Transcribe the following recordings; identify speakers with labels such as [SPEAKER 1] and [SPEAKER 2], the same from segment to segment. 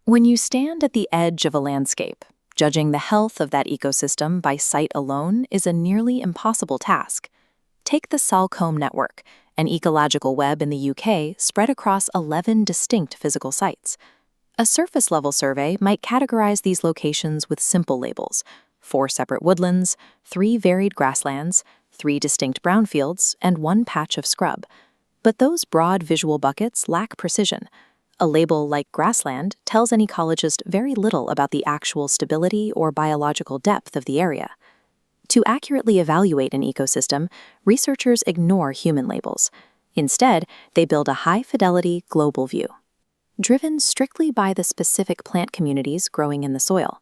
[SPEAKER 1] When you stand at the edge of a landscape, judging the health of that ecosystem by sight alone is a nearly impossible task. Take the Salcombe Network, an ecological web in the UK spread across 11 distinct physical sites. A surface-level survey might categorize these locations with simple labels: 4 separate woodlands, 3 varied grasslands, 3 distinct brownfields, and 1 patch of scrub. But those broad visual buckets lack precision. A label like grassland tells an ecologist very little about the actual stability or biological depth of the area. To accurately evaluate an ecosystem, researchers ignore human labels. Instead, they build a high-fidelity global view, driven strictly by the specific plant communities growing in the soil.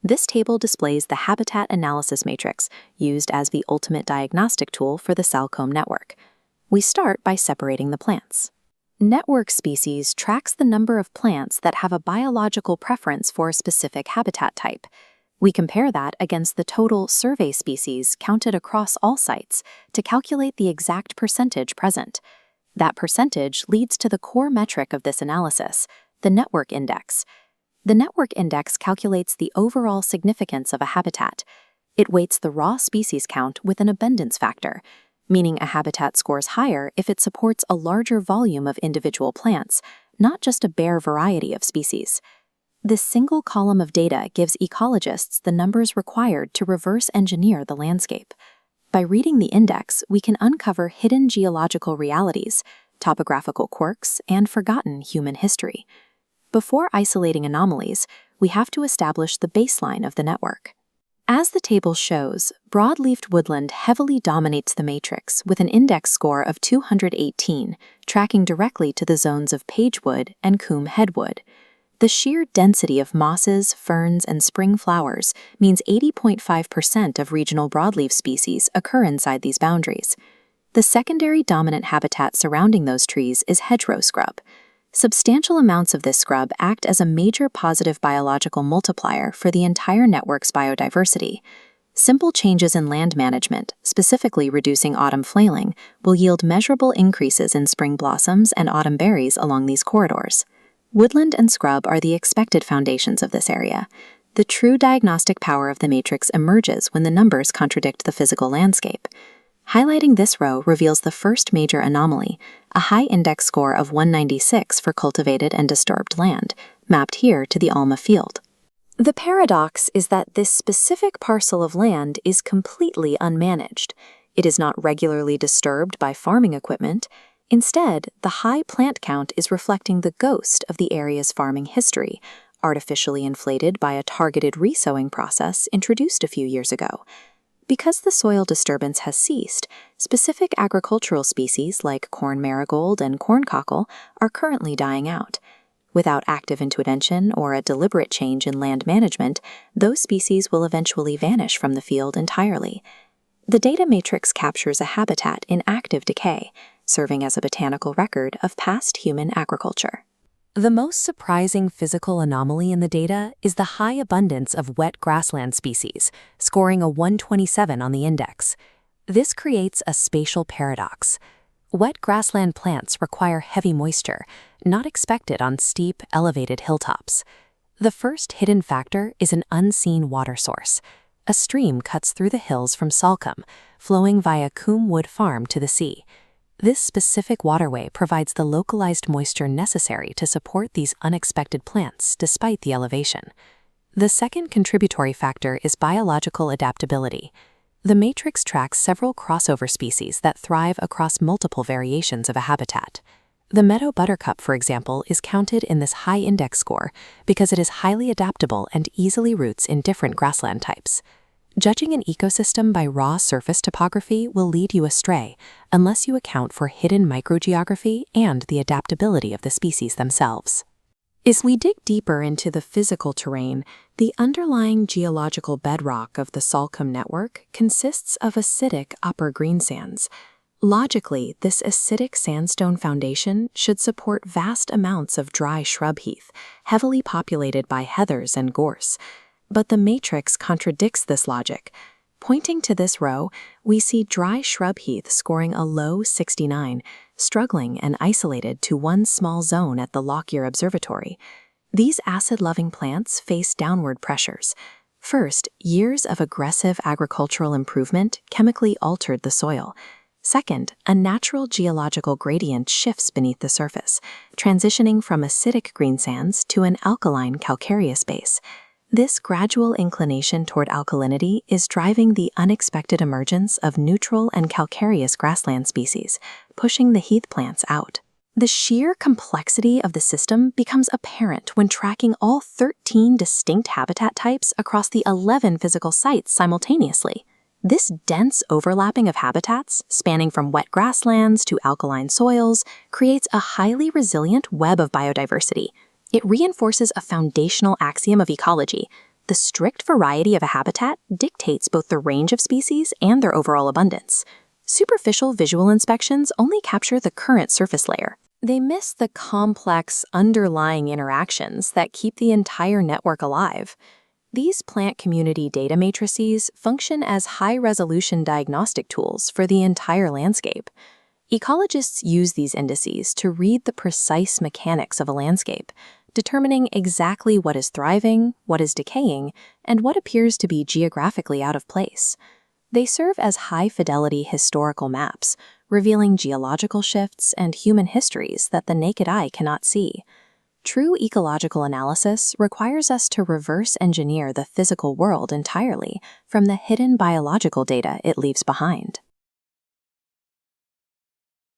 [SPEAKER 1] This table displays the habitat analysis matrix used as the ultimate diagnostic tool for the Salcombe network. We start by separating the plants. Network species tracks the number of plants that have a biological preference for a specific habitat type. We compare that against the total survey species counted across all sites to calculate the exact percentage present. That percentage leads to the core metric of this analysis, the network index. The network index calculates the overall significance of a habitat. It weights the raw species count with an abundance factor, meaning a habitat scores higher if it supports a larger volume of individual plants, not just a bare variety of species. This single column of data gives ecologists the numbers required to reverse engineer the landscape. By reading the index, we can uncover hidden geological realities, topographical quirks, and forgotten human history. Before isolating anomalies, we have to establish the baseline of the network. As the table shows, broadleaved woodland heavily dominates the matrix with an index score of 218, tracking directly to the zones of pagewood and coombe headwood. The sheer density of mosses, ferns, and spring flowers means 80.5% of regional broadleaf species occur inside these boundaries. The secondary dominant habitat surrounding those trees is hedgerow scrub. Substantial amounts of this scrub act as a major positive biological multiplier for the entire network's biodiversity. Simple changes in land management, specifically reducing autumn flailing, will yield measurable increases in spring blossoms and autumn berries along these corridors. Woodland and scrub are the expected foundations of this area. The true diagnostic power of the matrix emerges when the numbers contradict the physical landscape. Highlighting this row reveals the first major anomaly, a high index score of 196 for cultivated and disturbed land, mapped here to the Alma field. The paradox is that this specific parcel of land is completely unmanaged. It is not regularly disturbed by farming equipment. Instead, the high plant count is reflecting the ghost of the area's farming history, artificially inflated by a targeted resowing process introduced a few years ago. Because the soil disturbance has ceased, specific agricultural species like corn marigold and corncockle are currently dying out. Without active intervention or a deliberate change in land management, those species will eventually vanish from the field entirely. The data matrix captures a habitat in active decay, serving as a botanical record of past human agriculture. The most surprising physical anomaly in the data is the high abundance of wet grassland species, scoring a 127 on the index. This creates a spatial paradox. Wet grassland plants require heavy moisture, not expected on steep, elevated hilltops. The first hidden factor is an unseen water source. A stream cuts through the hills from Salcombe, flowing via Coombe Wood Farm to the sea. This specific waterway provides the localized moisture necessary to support these unexpected plants despite the elevation. The second contributory factor is biological adaptability. The matrix tracks several crossover species that thrive across multiple variations of a habitat. The meadow buttercup, for example, is counted in this high index score because it is highly adaptable and easily roots in different grassland types. Judging an ecosystem by raw surface topography will lead you astray unless you account for hidden microgeography and the adaptability of the species themselves. As we dig deeper into the physical terrain, the underlying geological bedrock of the Salcombe network consists of acidic upper greensands. Logically, this acidic sandstone foundation should support vast amounts of dry shrub heath, heavily populated by heathers and gorse. But the matrix contradicts this logic. Pointing to this row, we see dry shrub heath scoring a low 69, struggling and isolated to one small zone at the Lockyer Observatory. These acid-loving plants face downward pressures. First, years of aggressive agricultural improvement chemically altered the soil. Second, a natural geological gradient shifts beneath the surface, transitioning from acidic greensands to an alkaline calcareous base. This gradual inclination toward alkalinity is driving the unexpected emergence of neutral and calcareous grassland species, pushing the heath plants out. The sheer complexity of the system becomes apparent when tracking all 13 distinct habitat types across the 11 physical sites simultaneously. This dense overlapping of habitats, spanning from wet grasslands to alkaline soils, creates a highly resilient web of biodiversity. It reinforces a foundational axiom of ecology. The strict variety of a habitat dictates both the range of species and their overall abundance. Superficial visual inspections only capture the current surface layer. They miss the complex underlying interactions that keep the entire network alive. These plant community data matrices function as high-resolution diagnostic tools for the entire landscape. Ecologists use these indices to read the precise mechanics of a landscape, determining exactly what is thriving, what is decaying, and what appears to be geographically out of place. They serve as high-fidelity historical maps, revealing geological shifts and human histories that the naked eye cannot see. True ecological analysis requires us to reverse engineer the physical world entirely from the hidden biological data it leaves behind.